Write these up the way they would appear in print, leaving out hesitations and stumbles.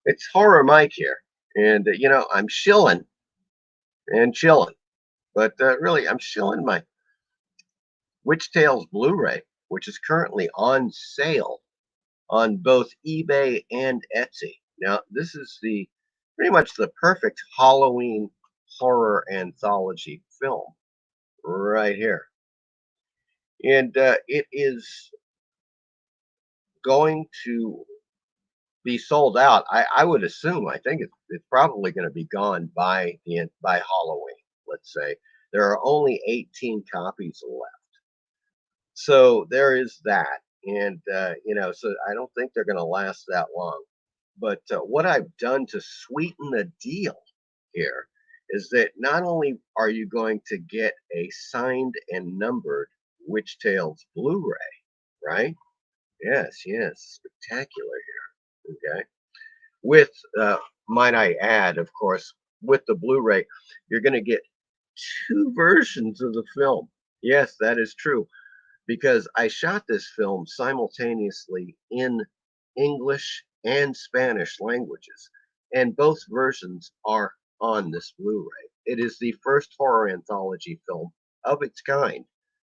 It's Horror Mike here, and I'm shilling and chilling, but really I'm shilling my Witch Tales Blu-ray, which is currently on sale on both eBay and Etsy. Now, this is the pretty much the perfect Halloween horror anthology film right here, and it is going to be sold out. I would assume. I think it's probably going to be gone by Halloween. Let's say there are only 18 copies left, so there is that, and so I don't think they're going to last that long. But what I've done to sweeten the deal here is that not only are you going to get a signed and numbered Witch Tales Blu-ray, right? Yes, yes, spectacular here. Okay. With, might I add, of course, with the Blu-ray, you're going to get two versions of the film. Yes, that is true, because I shot this film simultaneously in English and Spanish languages, and both versions are on this Blu-ray. It is the first horror anthology film of its kind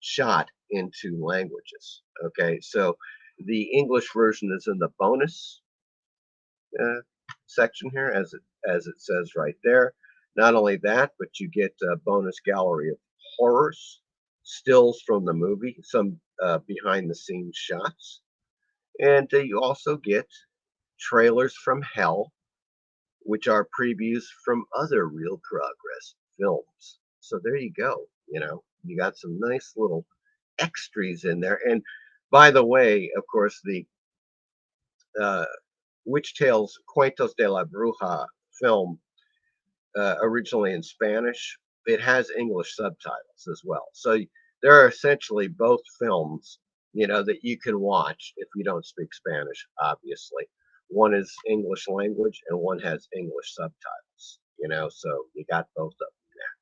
shot in two languages. Okay, so the English version is in the bonus uh, section here, as it says right there. Not only that, but you get a bonus gallery of horrors, stills from the movie, some behind the scenes shots, and you also get trailers from hell, which are previews from other Real Progress films. So there you go. You got some nice little extras in there. And by the way, of course, the uh, Witch Tales Cuentos de la Bruja film, originally in Spanish, it has English subtitles as well. So there are essentially both films, that you can watch if you don't speak Spanish, obviously. One is English language and one has English subtitles, so you got both of them there.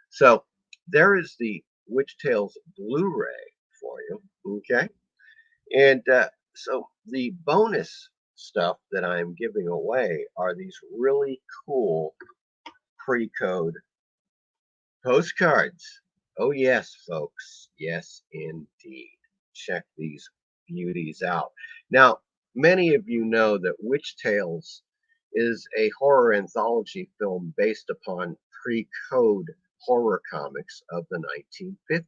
So there is the Witch Tales Blu-ray for you. Okay. And so the bonus stuff that I'm giving away are these really cool pre-code postcards. Oh, yes, folks. Yes, indeed. Check these beauties out. Now, many of you know that Witch Tales is a horror anthology film based upon pre-code horror comics of the 1950s.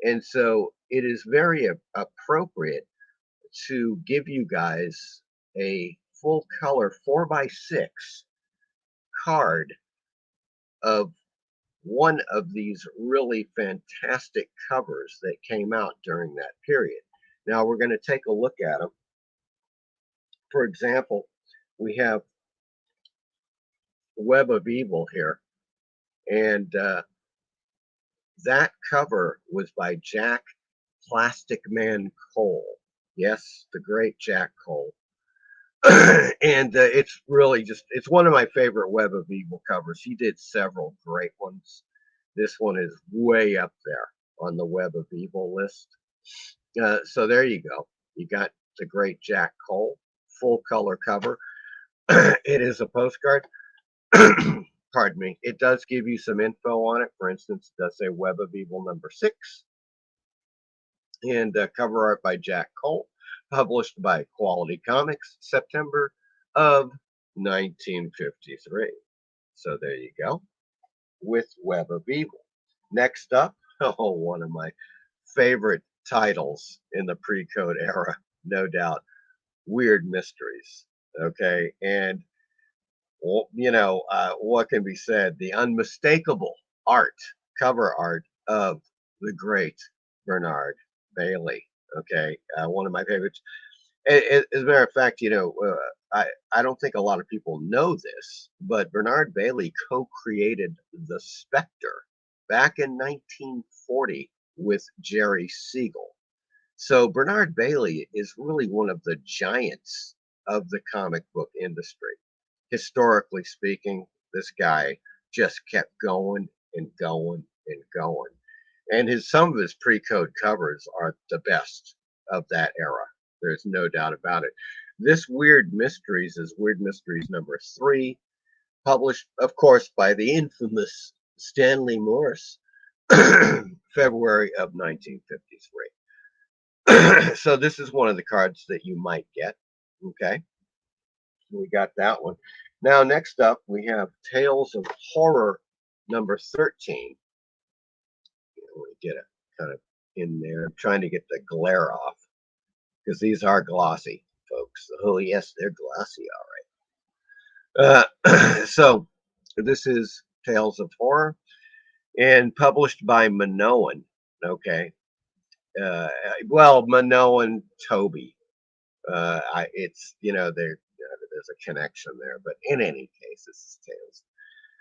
And so it is very appropriate to give you guys a full color 4x6 card of one of these really fantastic covers that came out during that period. Now we're going to take a look at them. For example, we have Web of Evil here, and that cover was by Jack Plastic Man Cole. Yes, the great Jack Cole. And it's really it's one of my favorite Web of Evil covers. He did several great ones. This one is way up there on the Web of Evil list. So there you go. You got the great Jack Cole, full color cover. It is a postcard. Pardon me. It does give you some info on it. For instance, it does say Web of Evil #6, and cover art by Jack Cole, published by Quality Comics, September of 1953. So there you go, with Web of Evil. Next up, oh, one of my favorite titles in the pre-code era, no doubt, Weird Mysteries. Okay, and what can be said? The unmistakable cover art of the great Bernard Bailey. Okay, one of my favorites. As a matter of fact, I don't think a lot of people know this, but Bernard Bailey co-created the Spectre back in 1940 with Jerry Siegel. So Bernard Bailey is really one of the giants of the comic book industry. Historically speaking, this guy just kept going and going and going. And some of his pre-code covers are the best of that era. There's no doubt about it. This Weird Mysteries is Weird Mysteries number 3, published, of course, by the infamous Stanley Morse, February of 1953. So this is one of the cards that you might get. Okay, we got that one. Now, next up, we have Tales of Horror number 13. Let me get it kind of in there. I'm trying to get the glare off because these are glossy, folks. Oh, yes, they're glossy, all right. So this is Tales of Horror and published by Minoan. Okay. Uh, well, Minoan Toby. It's, there's a connection there, but in any case, this is Tales.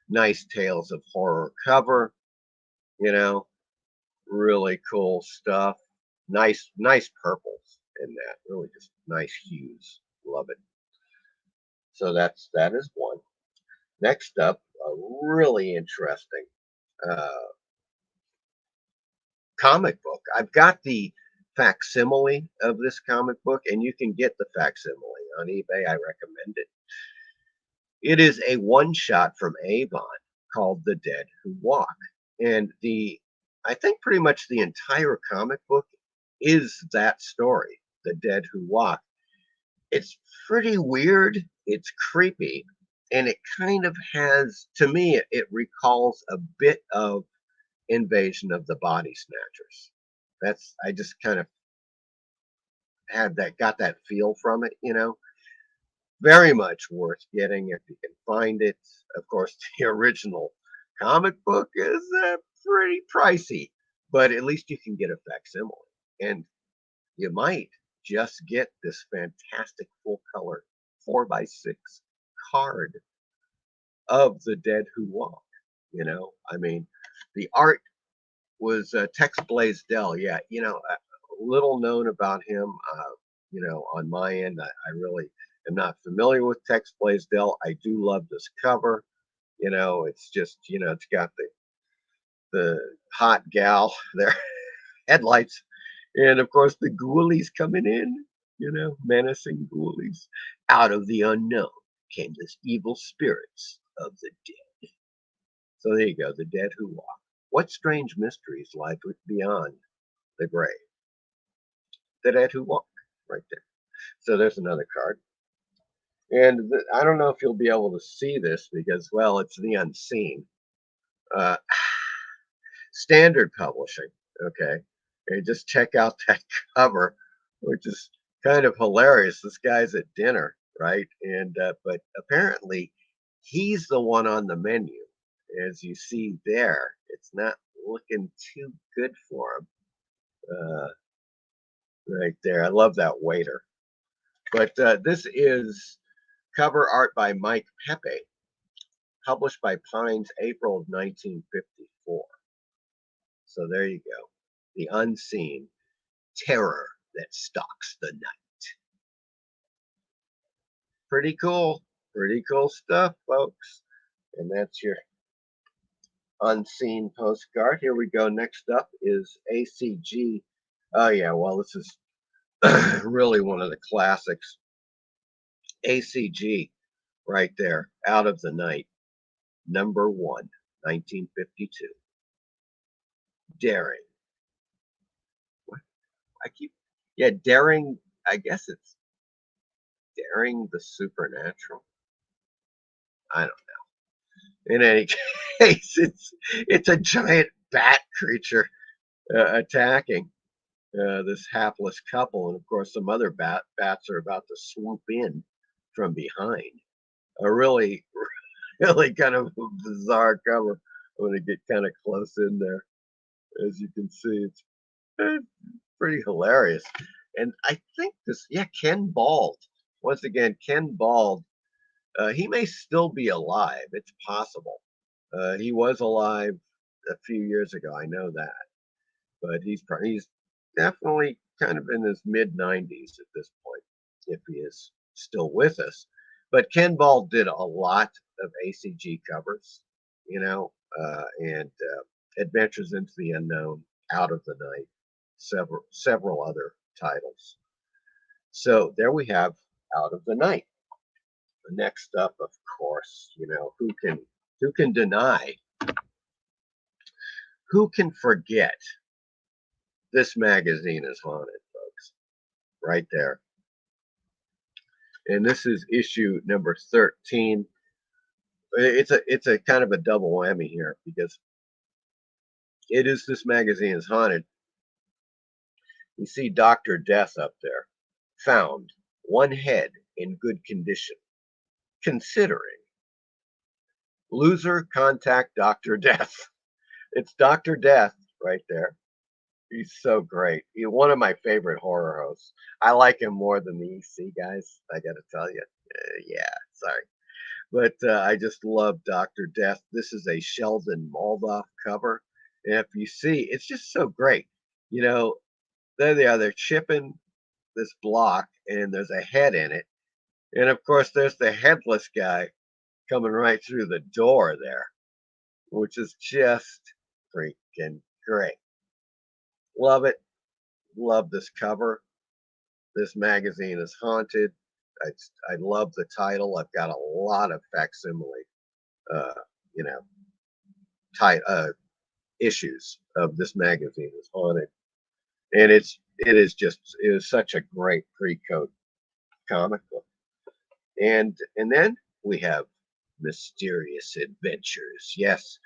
Nice Tales of Horror cover, you know, really cool stuff. Nice purples in that. Really just nice hues. Love it. So that is one. Next up, a really interesting uh, comic book. I've got the facsimile of this comic book, and you can get the facsimile on eBay. I recommend it. It is a one shot from Avon called The Dead Who Walk. And I think pretty much the entire comic book is that story, The Dead Who Walk. It's pretty weird, it's creepy, and it kind of has, to me, it recalls a bit of Invasion of the Body Snatchers. I just kind of got that feel from it. Very much worth getting if you can find it. Of course, the original comic book is pretty pricey, but at least you can get a facsimile. And you might just get this fantastic full color 4x6 card of The Dead Who Walk. I mean, the art was Tex Blaisdell. Yeah, a little known about him. On my end, I really am not familiar with Tex Blaisdell. I do love this cover. It's just, it's got the hot gal there, headlights, and of course the ghoulies coming in. Menacing ghoulies. Out of the unknown came this evil spirits of the dead. So there you go, The Dead Who Walk. What strange mysteries lie beyond the grave? The Dead Who Walk, right there. So there's another card. And I don't know if you'll be able to see this because, well, it's the unseen. Uh, Standard Publishing, okay? And just check out that cover, which is kind of hilarious. This guy's at dinner, right? And but apparently he's the one on the menu. As you see there, it's not looking too good for him. Right there. I love that waiter. But this is cover art by Mike Pepe, published by Pines, April of 1954. So there you go. The unseen terror that stalks the night. Pretty cool. Pretty cool stuff, folks. And that's your unseen postcard. Here we go. Next up is ACG. Oh, yeah. Well, this is really one of the classics. ACG, right there. Out of the Night. Number 1, 1952. Daring. What? Yeah, Daring. I guess it's Daring the Supernatural. I don't know. In any case, it's a giant bat creature attacking this hapless couple, and of course, some other bats are about to swoop in from behind. A really, really kind of bizarre cover. I'm going to get kind of close in there. As you can see, it's pretty hilarious. And I think Ken Bald. Once again, Ken Bald. He may still be alive. It's possible. He was alive a few years ago. I know that, but he's definitely kind of in his mid 90s at this point, if he is still with us. But Ken Bald did a lot of ACG covers, and Adventures into the Unknown, Out of the Night, several other titles. So there we have out of the night. Next up, of course, who can deny, who can forget this magazine is haunted, folks? Right there. And this is issue number 13. It's a kind of a double whammy here because it is this magazine is haunted. You see Dr. Death up there. Found one head in good condition. Considering loser contact Dr. Death. It's Dr. Death right there. He's so great. He's one of my favorite horror hosts. I like him more than the EC guys. I got to tell you. Yeah, sorry. But I just love Dr. Death. This is a Sheldon Moldoff cover. And if you see, it's just so great. You know, there they are. They're chipping this block, and there's a head in it. And of course, there's the headless guy coming right through the door there, which is just freaking great. Love it. Love this cover. This magazine is haunted. I love the title. I've got a lot of facsimile, uh, you know, issues of this magazine is haunted, and it is such a great pre-code comic book. And then we have Mysterious Adventures. Yes,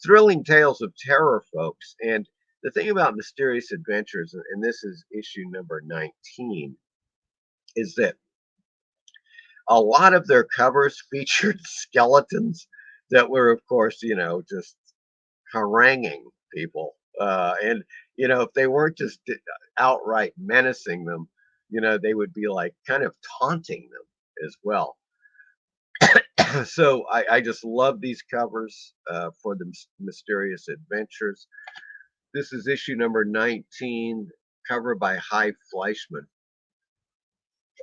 thrilling tales of terror, folks. And the thing about Mysterious Adventures, and this is issue number 19, is that a lot of their covers featured skeletons that were, of course, just haranguing people. And, if they weren't just outright menacing them, they would be like kind of taunting them as well. So I just love these covers for the Mysterious Adventures. This is issue number 19, cover by Hy Fleischman,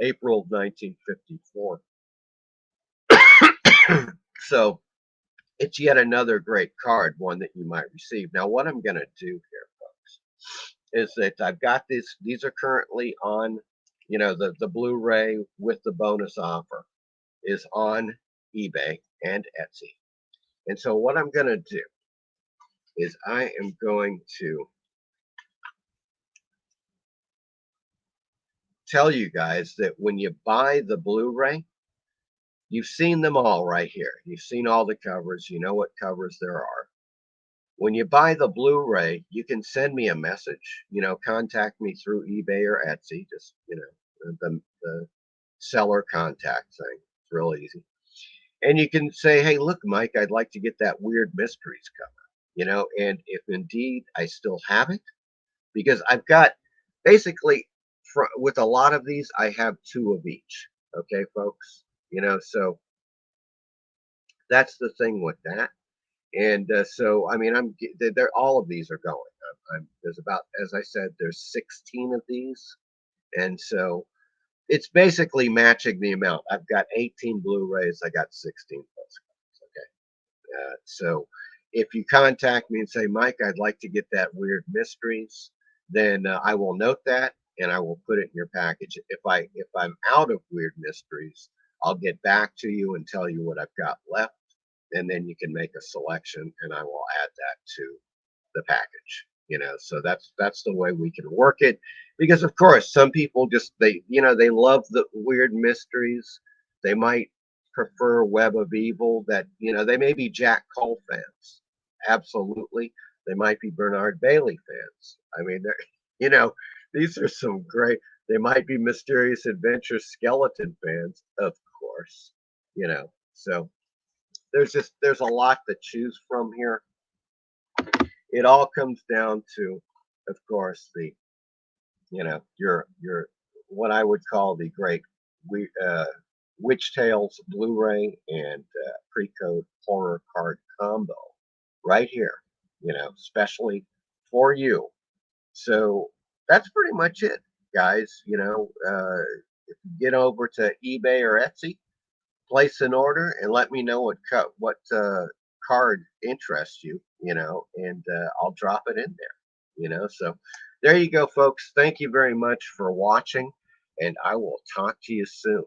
April of 1954. So it's yet another great card, one that you might receive. Now, what I'm going to do here, folks, is that I've got this. These are currently on, the Blu-ray with the bonus offer is on eBay and Etsy. And so what I'm going to do is I am going to tell you guys that when you buy the Blu-ray, you've seen them all right here. You've seen all the covers. You know what covers there are. When you buy the Blu-ray, you can send me a message. Contact me through eBay or Etsy. Just, the seller contact thing. It's real easy. And you can say, hey, look, Mike, I'd like to get that Weird Mysteries cover. And if indeed I still have it, because I've got basically with a lot of these, I have 2 of each. Okay, folks, so that's the thing with that. And so, I mean, they're all of these are going. There's about, as I said, there's 16 of these, and so it's basically matching the amount. I've got 18 Blu-rays. I got 16 postcards. Okay, so if you contact me and say, Mike, I'd like to get that Weird Mysteries, then I will note that and I will put it in your package. If I'm out of Weird Mysteries, I'll get back to you and tell you what I've got left, and then you can make a selection, and I will add that to the package. So that's the way we can work it, because of course some people just they love the Weird Mysteries. They might prefer Web of Evil. That they may be Jack Cole fans, absolutely. They might be Bernard Bailey fans. I mean, these are some great. They might be Mysterious Adventure skeleton fans, of course. So there's a lot to choose from here. It all comes down to, of course, the your what I would call the great Witch Tales Blu-ray and pre-code horror card combo right here, especially for you. So that's pretty much it, guys. If you get over to eBay or Etsy, place an order and let me know what card interests you, and I'll drop it in there. So there you go, folks. Thank you very much for watching, and I will talk to you soon.